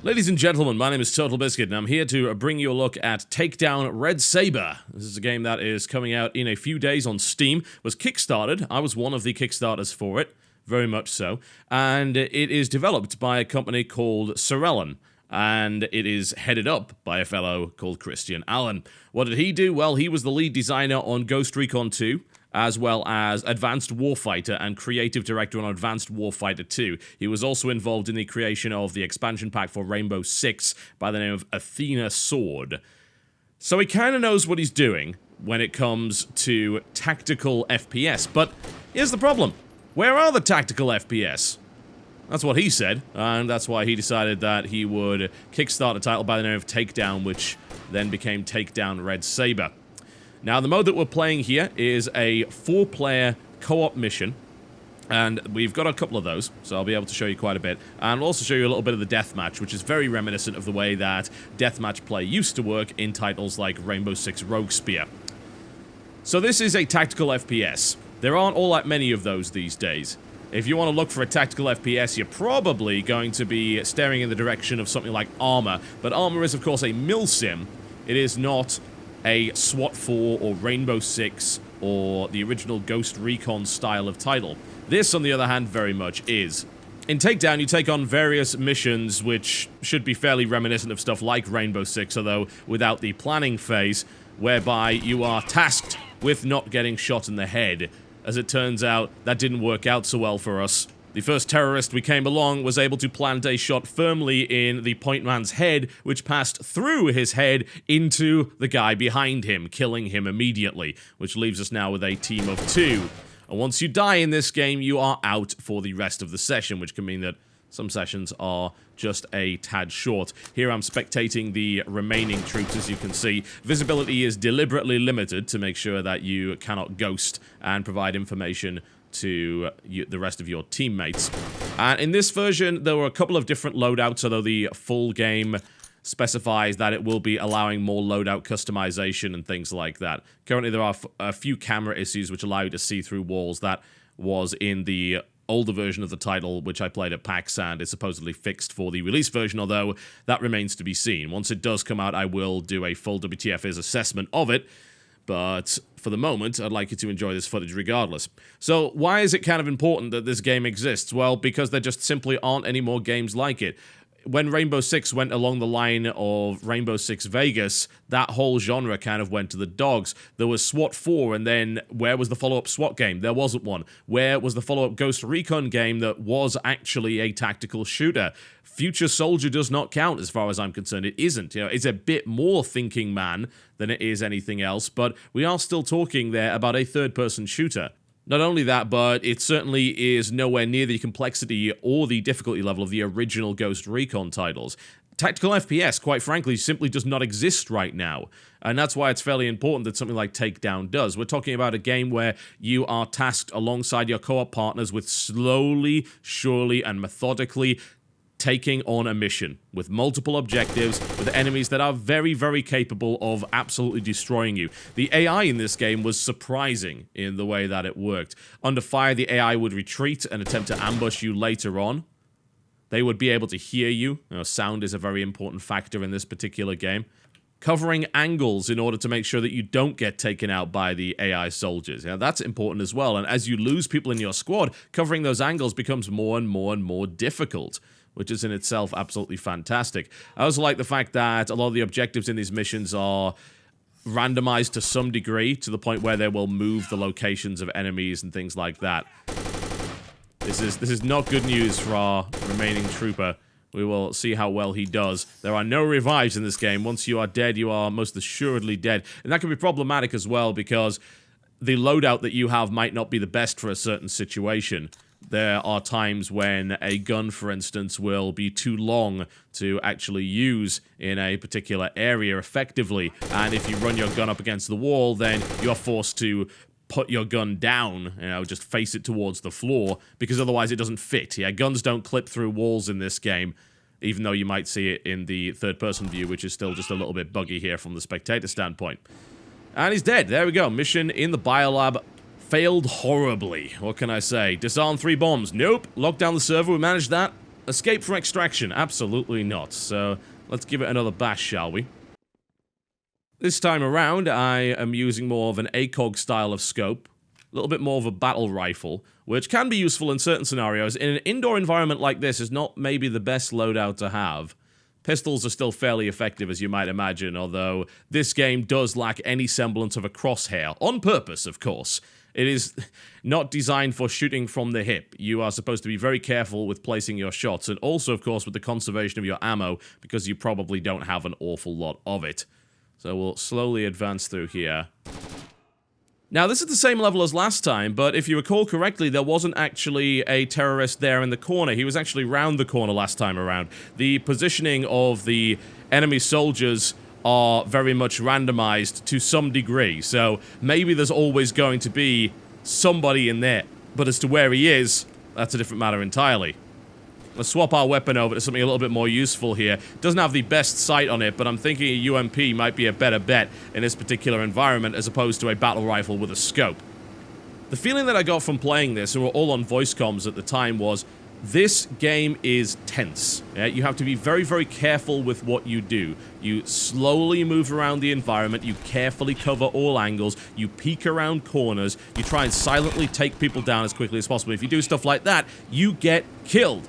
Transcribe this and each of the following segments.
Ladies and gentlemen, my name is TotalBiscuit, and I'm here to bring you a look at Takedown Red Sabre. This is a game that is coming out in a few days on Steam. It was kickstarted. I was one of the kickstarters for it, very much so. And it is developed by a company called Serellan, and it is headed up by a fellow called Christian Allen. What did he do? Well, he was the lead designer on Ghost Recon 2, as well as Advanced Warfighter and creative director on Advanced Warfighter 2. He was also involved in the creation of the expansion pack for Rainbow Six by the name of Athena Sword. So he kind of knows what he's doing when it comes to tactical FPS, but here's the problem. Where are the tactical FPS? That's what he said, and that's why he decided that he would kickstart a title by the name of Takedown, which then became Takedown Red Sabre. Now, the mode that we're playing here is a 4-player co-op mission, and we've got a couple of those, so I'll be able to show you quite a bit. And I'll also show you a little bit of the Deathmatch, which is very reminiscent of the way that Deathmatch play used to work in titles like Rainbow Six Rogue Spear. So this is a tactical FPS. There aren't all that many of those these days. If you want to look for a tactical FPS, you're probably going to be staring in the direction of something like Arma, but Arma is, of course, a milsim. It is not a SWAT 4 or Rainbow Six or the original Ghost Recon style of title. This, on the other hand, very much is. In Takedown, you take on various missions which should be fairly reminiscent of stuff like Rainbow Six, although without the planning phase, whereby you are tasked with not getting shot in the head. As it turns out, that didn't work out so well for us. The first terrorist we came along was able to plant a shot firmly in the point man's head, which passed through his head into the guy behind him, killing him immediately, which leaves us now with a team of 2. And once you die in this game, you are out for the rest of the session, which can mean that some sessions are just a tad short. Here I'm spectating the remaining troops, as you can see. Visibility is deliberately limited to make sure that you cannot ghost and provide information to the rest of your teammates. And in this version, there were a couple of different loadouts, although the full game specifies that it will be allowing more loadout customization and things like that. Currently, there are a few camera issues which allow you to see through walls. That was in the older version of the title, which I played at PAX, and is supposedly fixed for the release version, although that remains to be seen. Once it does come out, I will do a full WTF assessment of it, but for the moment, I'd like you to enjoy this footage regardless. So, why is it kind of important that this game exists? Well, because there just simply aren't any more games like it. When Rainbow Six went along the line of Rainbow Six Vegas, that whole genre kind of went to the dogs. There was SWAT 4, and then where was the follow-up SWAT game? There wasn't one. Where was the follow-up Ghost Recon game that was actually a tactical shooter? Future Soldier does not count as far as I'm concerned. It isn't. You know, it's a bit more thinking man than it is anything else, but we are still talking there about a third-person shooter. Not only that, but it certainly is nowhere near the complexity or the difficulty level of the original Ghost Recon titles. Tactical FPS, quite frankly, simply does not exist right now. And that's why it's fairly important that something like Takedown does. We're talking about a game where you are tasked alongside your co-op partners with slowly, surely, and methodically taking on a mission with multiple objectives, with enemies that are very, very capable of absolutely destroying you. The AI in this game was surprising in the way that it worked. Under fire, the AI would retreat and attempt to ambush you later on. They would be able to hear you. You know, sound is a very important factor in this particular game. Covering angles in order to make sure that you don't get taken out by the AI soldiers. You know, that's important as well. And as you lose people in your squad, covering those angles becomes more and more and more difficult, which is in itself absolutely fantastic. I also like the fact that a lot of the objectives in these missions are randomized to some degree, to the point where they will move the locations of enemies and things like that. This is not good news for our remaining trooper. We will see how well he does. There are no revives in this game. Once you are dead, you are most assuredly dead. And that can be problematic as well, because the loadout that you have might not be the best for a certain situation. There are times when a gun, for instance, will be too long to actually use in a particular area effectively, and if you run your gun up against the wall, then you're forced to put your gun down, you know, just face it towards the floor, because otherwise it doesn't fit. Yeah, guns don't clip through walls in this game, even though you might see it in the third-person view, which is still just a little bit buggy here from the spectator standpoint. And he's dead. There we go. Mission in the biolab failed horribly. What can I say? Disarm 3 bombs. Nope. Lock down the server. We managed that Escape from extraction? Absolutely not. So let's give it another bash, shall we? This time around, I am using more of an ACOG style of scope. A little bit more of a battle rifle, which can be useful in certain scenarios. In an indoor environment like this, is not maybe the best loadout to have. Pistols are still fairly effective, as you might imagine, although this game does lack any semblance of a crosshair. On purpose, of course. It is not designed for shooting from the hip. You are supposed to be very careful with placing your shots, and also, of course, with the conservation of your ammo, because you probably don't have an awful lot of it. So we'll slowly advance through here. Now, this is the same level as last time, but if you recall correctly, there wasn't actually a terrorist there in the corner. He was actually round the corner last time around. The positioning of the enemy soldiers are very much randomized to some degree, so maybe there's always going to be somebody in there. But as to where he is, that's a different matter entirely. Let's swap our weapon over to something a little bit more useful here. Doesn't have the best sight on it, but I'm thinking a UMP might be a better bet in this particular environment as opposed to a battle rifle with a scope. The feeling that I got from playing this, and we're all on voice comms at the time, was this game is tense. Yeah? You have to be very, very careful with what you do. You slowly move around the environment, you carefully cover all angles, you peek around corners, you try and silently take people down as quickly as possible. If you do stuff like that, you get killed.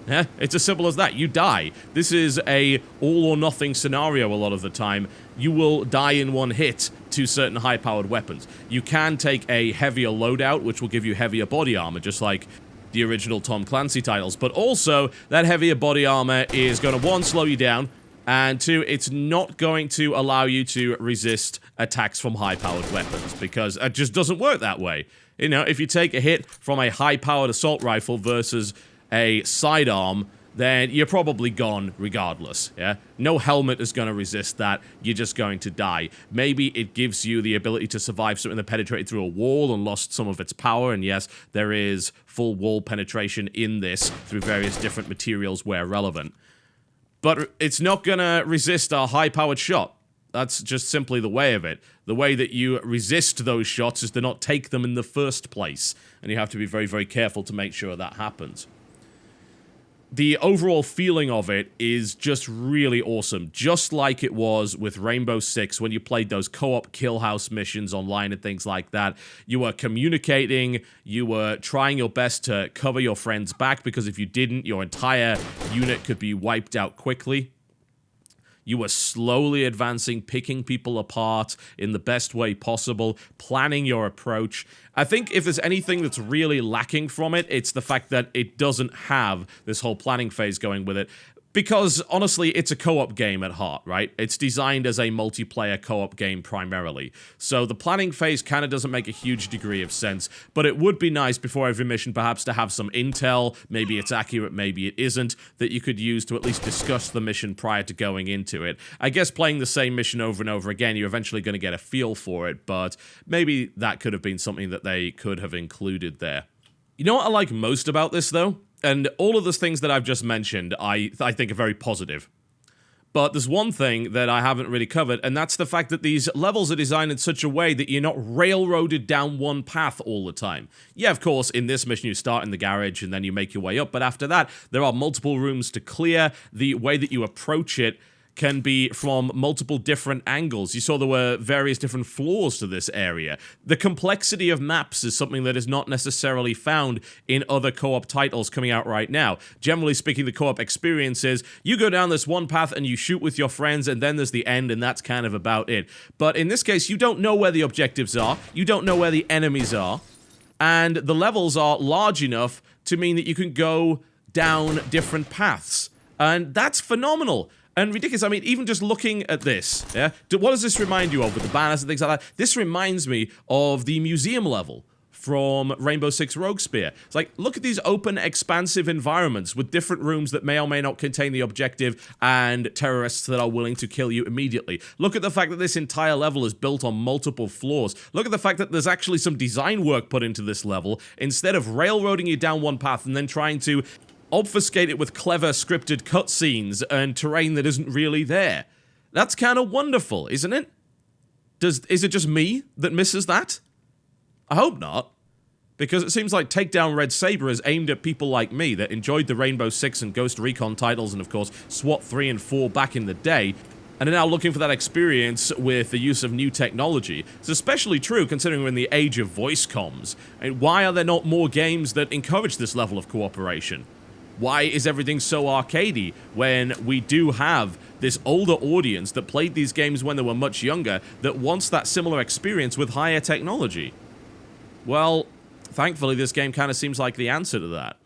Yeah, it's as simple as that. You die. This is a all-or-nothing scenario a lot of the time. You will die in one hit to certain high-powered weapons. You can take a heavier loadout, which will give you heavier body armor, just like the original Tom Clancy titles. But also, that heavier body armor is going to, one, slow you down, and two, it's not going to allow you to resist attacks from high-powered weapons, because it just doesn't work that way. You know, if you take a hit from a high-powered assault rifle versus a sidearm, then you're probably gone regardless, yeah? No helmet is going to resist that. You're just going to die. Maybe it gives you the ability to survive something that penetrated through a wall and lost some of its power, and yes, there is full wall penetration in this through various different materials where relevant. But it's not going to resist a high-powered shot. That's just simply the way of it. The way that you resist those shots is to not take them in the first place, and you have to be very, very careful to make sure that happens. The overall feeling of it is just really awesome, just like it was with Rainbow Six when you played those co-op kill house missions online and things like that. You were communicating, you were trying your best to cover your friends back, because if you didn't, your entire unit could be wiped out quickly. You were slowly advancing, picking people apart in the best way possible, planning your approach. I think if there's anything that's really lacking from it, it's the fact that it doesn't have this whole planning phase going with it. Because, honestly, it's a co-op game at heart, right? It's designed as a multiplayer co-op game primarily. So the planning phase kind of doesn't make a huge degree of sense, but it would be nice before every mission perhaps to have some intel, maybe it's accurate, maybe it isn't, that you could use to at least discuss the mission prior to going into it. I guess playing the same mission over and over again, you're eventually going to get a feel for it, but maybe that could have been something that they could have included there. You know what I like most about this, though? And all of those things that I've just mentioned, I think are very positive. But there's one thing that I haven't really covered, and that's the fact that these levels are designed in such a way that you're not railroaded down one path all the time. Yeah, of course, in this mission you start in the garage and then you make your way up, but after that, there are multiple rooms to clear. The way that you approach it can be from multiple different angles. You saw there were various different floors to this area. The complexity of maps is something that is not necessarily found in other co-op titles coming out right now. Generally speaking, the co-op experience is you go down this one path and you shoot with your friends, and then there's the end, and that's kind of about it. But in this case, you don't know where the objectives are, you don't know where the enemies are, and the levels are large enough to mean that you can go down different paths. And that's phenomenal. And ridiculous. I mean, even just looking at this, yeah? What does this remind you of with the banners and things like that? This reminds me of the museum level from Rainbow Six Rogue Spear. It's like, look at these open, expansive environments with different rooms that may or may not contain the objective and terrorists that are willing to kill you immediately. Look at the fact that this entire level is built on multiple floors. Look at the fact that there's actually some design work put into this level, instead of railroading you down one path and then trying to obfuscate it with clever scripted cutscenes and terrain that isn't really there. That's kind of wonderful, isn't it? Is it just me that misses that? I hope not. Because it seems like Takedown Red Sabre is aimed at people like me that enjoyed the Rainbow Six and Ghost Recon titles and, of course, SWAT 3 and 4 back in the day, and are now looking for that experience with the use of new technology. It's especially true considering we're in the age of voice comms. And why are there not more games that encourage this level of cooperation? Why is everything so arcadey when we do have this older audience that played these games when they were much younger that wants that similar experience with higher technology? Well, thankfully this game kind of seems like the answer to that.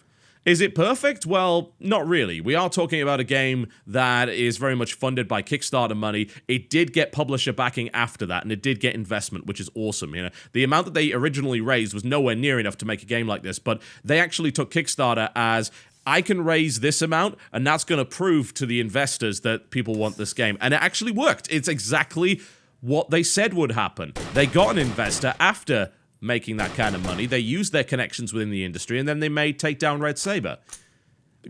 Is it perfect? Well, not really. We are talking about a game that is very much funded by Kickstarter money. It did get publisher backing after that, and it did get investment, which is awesome. You know, the amount that they originally raised was nowhere near enough to make a game like this, but they actually took Kickstarter as, I can raise this amount, and that's going to prove to the investors that people want this game. And it actually worked. It's exactly what they said would happen. They got an investor after making that kind of money. They used their connections within the industry, and then they made Takedown Red Sabre.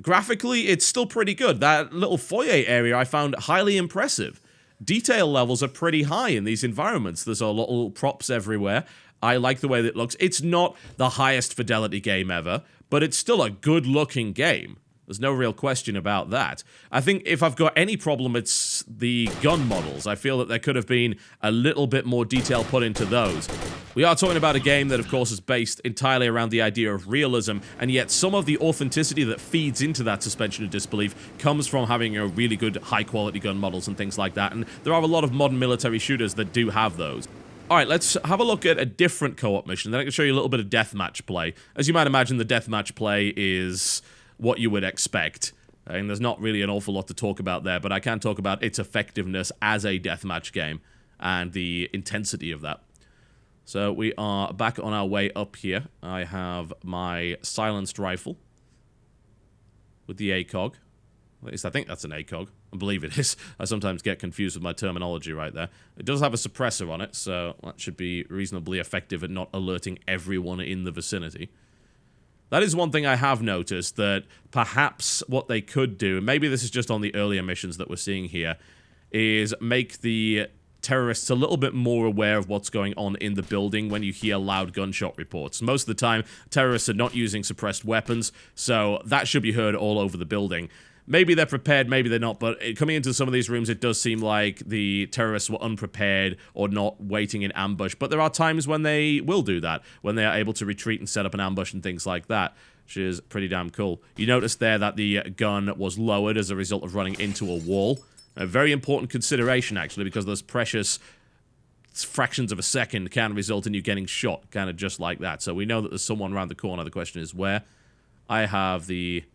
Graphically, it's still pretty good. That little foyer area I found highly impressive. Detail levels are pretty high in these environments. There's a lot of little props everywhere. I like the way that it looks. It's not the highest fidelity game ever, but it's still a good-looking game. There's no real question about that. I think if I've got any problem, it's the gun models. I feel that there could have been a little bit more detail put into those. We are talking about a game that, of course, is based entirely around the idea of realism, and yet some of the authenticity that feeds into that suspension of disbelief comes from having a really good, high-quality gun models and things like that, and there are a lot of modern military shooters that do have those. Alright, let's have a look at a different co-op mission, then I can show you a little bit of deathmatch play. As you might imagine, the deathmatch play is what you would expect. And there's not really an awful lot to talk about there, but I can talk about its effectiveness as a deathmatch game and the intensity of that. So we are back on our way up here. I have my silenced rifle with the ACOG. At least I think that's an ACOG. I believe it is. I sometimes get confused with my terminology right there. It does have a suppressor on it, so that should be reasonably effective at not alerting everyone in the vicinity. That is one thing I have noticed, that perhaps what they could do, and maybe this is just on the earlier missions that we're seeing here, is make the terrorists a little bit more aware of what's going on in the building when you hear loud gunshot reports. Most of the time, terrorists are not using suppressed weapons, so that should be heard all over the building. Maybe they're prepared, maybe they're not, but coming into some of these rooms, it does seem like the terrorists were unprepared or not waiting in ambush. But there are times when they will do that, when they are able to retreat and set up an ambush and things like that, which is pretty damn cool. You notice there that the gun was lowered as a result of running into a wall. A very important consideration, actually, because those precious fractions of a second can result in you getting shot, kind of just like that. So we know that there's someone around the corner. The question is where. I have the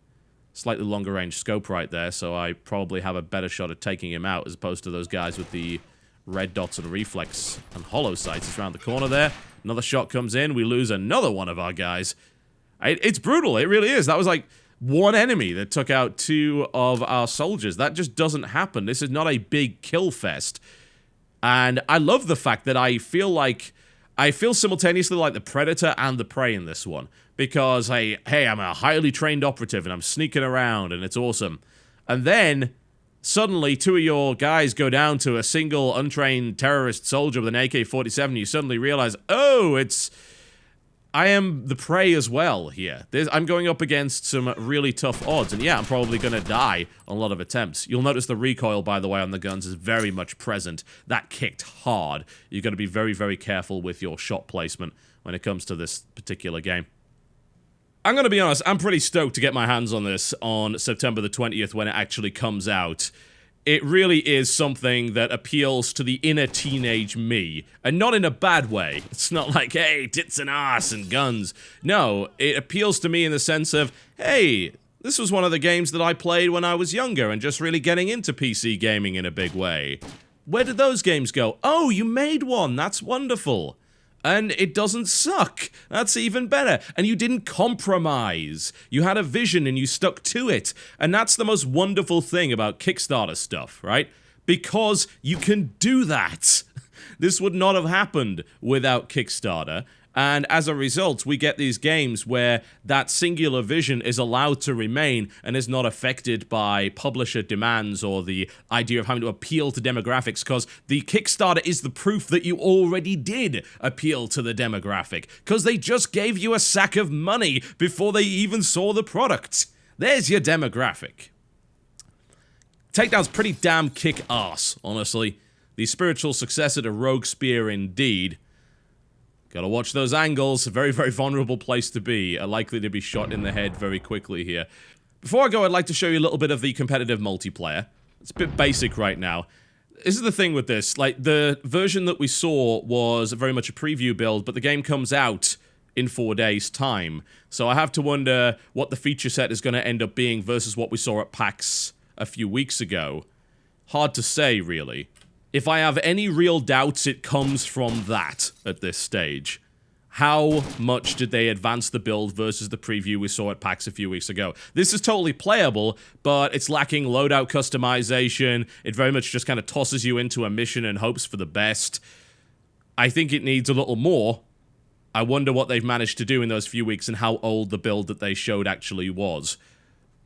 slightly longer range scope right there, so I probably have a better shot at taking him out as opposed to those guys with the red dots and reflex and hollow sights. He's around the corner there. Another shot comes in. We lose another one of our guys. It's brutal. It really is. That was like one enemy that took out two of our soldiers. That just doesn't happen. This is not a big kill fest. And I love the fact that I feel simultaneously like the predator and the prey in this one. Because, hey, I'm a highly trained operative and I'm sneaking around and it's awesome. And then, suddenly, two of your guys go down to a single untrained terrorist soldier with an AK-47. You suddenly realize, oh, I am the prey as well here. I'm going up against some really tough odds. And yeah, I'm probably going to die on a lot of attempts. You'll notice the recoil, by the way, on the guns is very much present. That kicked hard. You've got to be very, very careful with your shot placement when it comes to this particular game. I'm going to be honest, I'm pretty stoked to get my hands on this on September the 20th when it actually comes out. It really is something that appeals to the inner teenage me, and not in a bad way. It's not like, hey, tits and ass and guns. No, it appeals to me in the sense of, hey, this was one of the games that I played when I was younger and just really getting into PC gaming in a big way. Where did those games go? Oh, you made one. That's wonderful. And it doesn't suck. That's even better. And you didn't compromise. You had a vision and you stuck to it. And that's the most wonderful thing about Kickstarter stuff, right? Because you can do that. This would not have happened without Kickstarter. And as a result, we get these games where that singular vision is allowed to remain and is not affected by publisher demands or the idea of having to appeal to demographics, because the Kickstarter is the proof that you already did appeal to the demographic, because they just gave you a sack of money before they even saw the product. There's your demographic. Takedown's pretty damn kick-ass, honestly. The spiritual successor to Rogue Spear indeed. Gotta watch those angles. A very, very vulnerable place to be. Likely to be shot in the head very quickly here. Before I go, I'd like to show you a little bit of the competitive multiplayer. It's a bit basic right now. This is the thing with this. Like, the version that we saw was very much a preview build, but the game comes out in 4 days' time. So I have to wonder what the feature set is going to end up being versus what we saw at PAX a few weeks ago. Hard to say, really. If I have any real doubts, it comes from that at this stage. How much did they advance the build versus the preview we saw at PAX a few weeks ago? This is totally playable, but it's lacking loadout customization. It very much just kind of tosses you into a mission and hopes for the best. I think it needs a little more. I wonder what they've managed to do in those few weeks and how old the build that they showed actually was.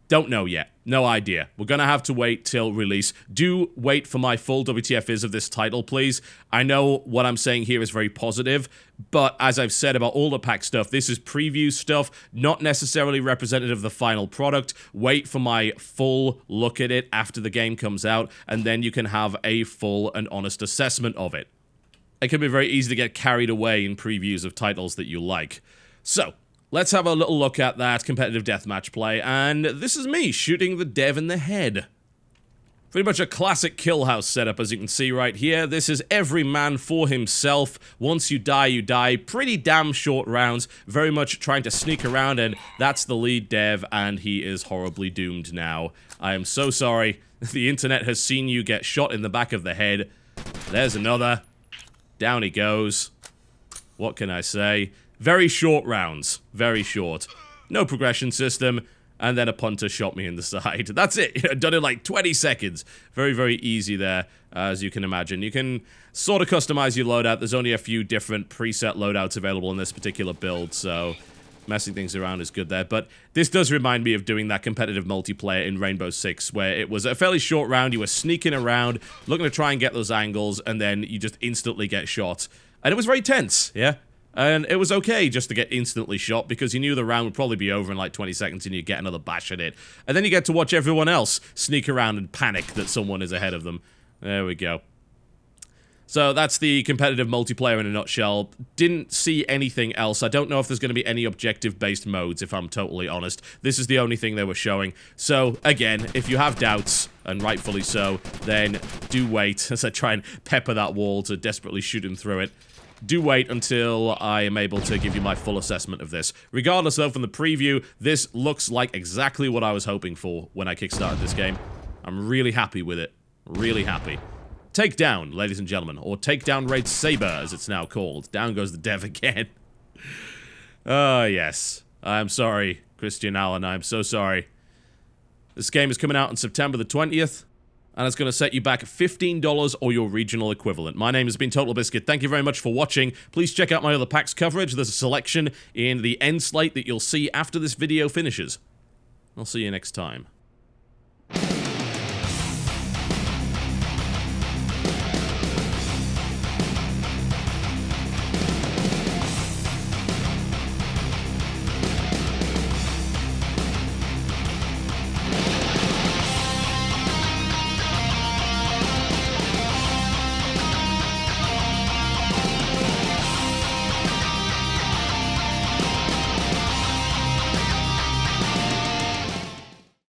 Don't know yet. No idea. We're gonna have to wait till release. Do wait for my full WTF is of this title, please. I know what I'm saying here is very positive, but as I've said about all the PAX stuff, this is preview stuff, not necessarily representative of the final product. Wait for my full look at it after the game comes out, and then you can have a full and honest assessment of it. It can be very easy to get carried away in previews of titles that you like. So, let's have a little look at that competitive deathmatch play, and this is me shooting the dev in the head. Pretty much a classic kill house setup, as you can see right here. This is every man for himself. Once you die, you die. Pretty damn short rounds, very much trying to sneak around, and that's the lead dev, and he is horribly doomed now. I am so sorry. The internet has seen you get shot in the back of the head. There's another. Down he goes. What can I say? Very short rounds. Very short. No progression system. And then a punter shot me in the side. That's it. Done in like 20 seconds. Very, very easy there, as you can imagine. You can sort of customize your loadout. There's only a few different preset loadouts available in this particular build, so messing things around is good there. But this does remind me of doing that competitive multiplayer in Rainbow Six, where it was a fairly short round. You were sneaking around, looking to try and get those angles, and then you just instantly get shot. And it was very tense, yeah? And it was okay just to get instantly shot because you knew the round would probably be over in like 20 seconds and you'd get another bash at it. And then you get to watch everyone else sneak around and panic that someone is ahead of them. There we go. So that's the competitive multiplayer in a nutshell. Didn't see anything else. I don't know if there's going to be any objective-based modes, if I'm totally honest. This is the only thing they were showing. So, again, if you have doubts, and rightfully so, then do wait as I try and pepper that wall to desperately shoot him through it. Do wait until I am able to give you my full assessment of this. Regardless, though, from the preview, this looks like exactly what I was hoping for when I kickstarted this game. I'm really happy with it. Really happy. Takedown, ladies and gentlemen. Or Takedown Raid Sabre, as it's now called. Down goes the dev again. Oh, yes. I'm sorry, Christian Allen. I'm so sorry. This game is coming out on September the 20th. And it's going to set you back $15 or your regional equivalent. My name has been TotalBiscuit. Thank you very much for watching. Please check out my other PAX coverage. There's a selection in the end slate that you'll see after this video finishes. I'll see you next time.